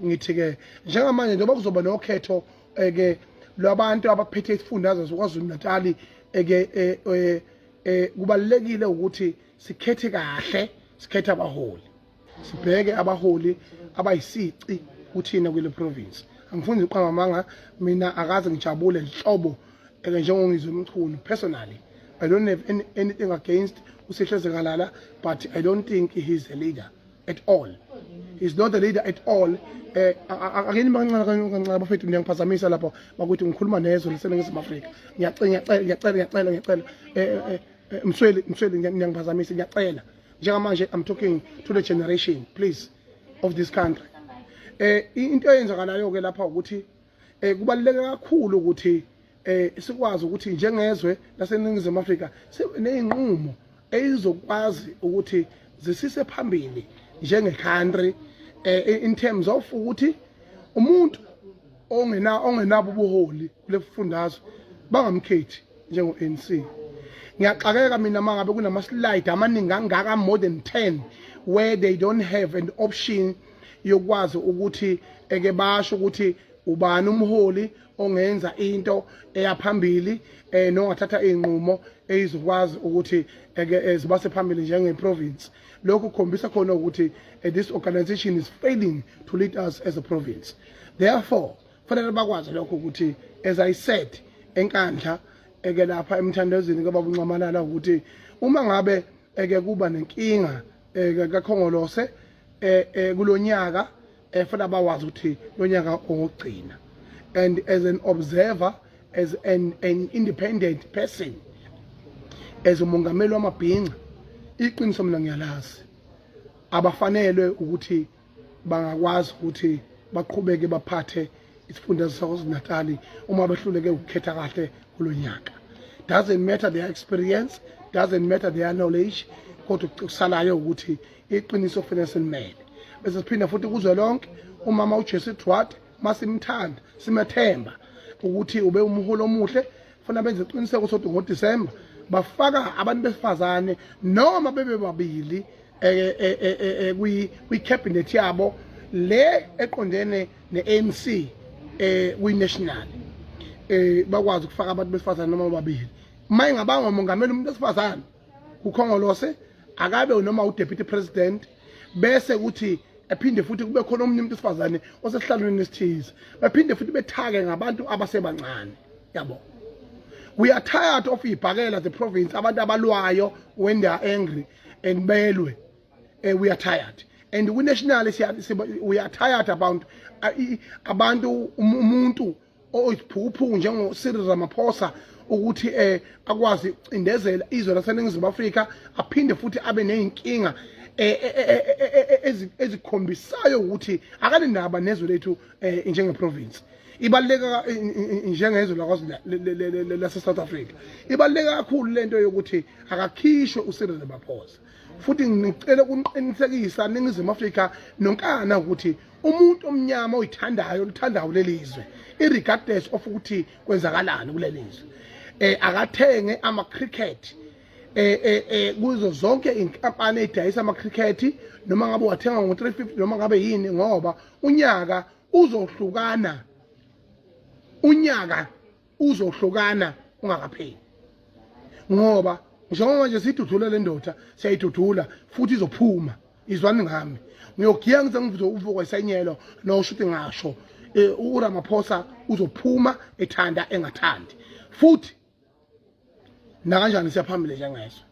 ngithi ke njengamanje njengoba kuzoba nokhetho ke lwabantu abaphethe isifundazwe sokwaZulu Natal ke kubalekile ukuthi sikhethe kahle, sikhethe abaholi, sibheke abaholi abayisici kuthina kule province. Angifuni uqhamamanga mina akaze ngijabule nhlobo njengongizwe Mchunu. Personally, I don't have anything against Zikalala, but I don't think he's a leader at all. He's not a leader at all. Akeni kancane bafethu ngiyaphazamisa lapho bakuthi ngikhuluma nezwe leseNingizimu Afrika. Ngiyacela Msweli ngiyaphazamisa, ngiyacela. Njengamanje I'm talking to the generation, please, of this country. Into eyenzakalayo ke lapha ukuthi kubaluleke kakhulu ukuthi sikwazi ukuthi njengezwe laseNingizimu Afrika sineyinqumo ezokwazi ukuthi zisise phambili njenge-country in terms of ukuthi umuntu ongenabo ubuholi kulefundazwe bangamkhethi njengo-ANC. Ngiyaxakeka mina mangabe kunama-slide amaningi angaka more than 10 where they don't have an option yokwazi ukuthi eke basho ukuthi ubani umholi ongenza into eyaphambili nongathatha inqumo ezokwazi ukuthi ezibase phambili njenge-province. Lokho kukhombisa khona ukuthi this organization is failing to lead us as a province. Therefore fanele bakwazi lokho ukuthi, as I said enkandla lapha emthandazweni kababa uNcamalala, ukuthi uma ngabe kuba nenkinga kakhongolose kulonyaka fanele bawazi ukuthi lonyaka ongugcina. And as an observer, as an independent person, as uMongameli wamabhinqa, iqiniso mina ngiyalazi abafanele ukuthi bangakwazi ukuthi baqhubeke baphathe isifundazwe saKwaZulu Natal uma behluleke ukukhetha kahle kulonyaka. Doesn't matter their experience, doesn't matter their knowledge, kodwa kusalayo ukuthi iqiniso fanele silimele. Bese siphinda futhi kuzwe lonke umama uJesu Thwadi masimthanda simethemba ukuthi ube umholi omuhle, funa benze iqiniseko sokuthi ngoDisemba bafaka abantu besifazane noma bebe babili kwi-cabinet yabo le eqondene ne-ANC kwi-national, bakwazi ukufaka abantu besifazane noma babili. Uma ingabanga umongameli umuntu wesifazane kukhongolose akabe noma u-deputy president, bese ukuthi ephinde futhi kube khona omunye umuntu wesifazane osesihlalweni esithize, baphinde futhi bethake ngabantu abasebancane. Yabo, we are tired of ibhakela the province abantu abalwayo when they are angry and belwe. We are tired, and we nationally we are tired about abantu umuntu oyiphuphu njengo Cyril Ramaphosa ukuthi akwazi indezela izwe laseNingizimu Afrika, aphinde futhi abe nenkinga ezikhombisayo ukuthi akanendaba nezwe lethu njenge-province. Ibaluleka njengezwe lase-South Africa, ibaluleka kakhulu lento yokuthi akakhishwe uCyril Ramaphosa. Futhi ngicela ukuqinisekisa Ningizimu Afrika nonkana ukuthi umuntu omnyama oyithandayo lithandayo lelizwe, irregardless of ukuthi kwenzakalani kulelizwe, akathenge ama-cricket kuzo zonke inkampani edayisa ama-cricket, noma ngabe wathenga ngo-350 noma ngabe yini, ngoba unyaka uzohlukana ungakapheli. Ngoba njengoba nje sidudula le ndoda siyayidudula futhi izophuma, izwani ngami. Ngiyogiya ngize ngivuka isenyelo noshuthi ngasho uRamaphosa uzophuma ethanda engathandi futhi nakanjani siyaphambili njengeso.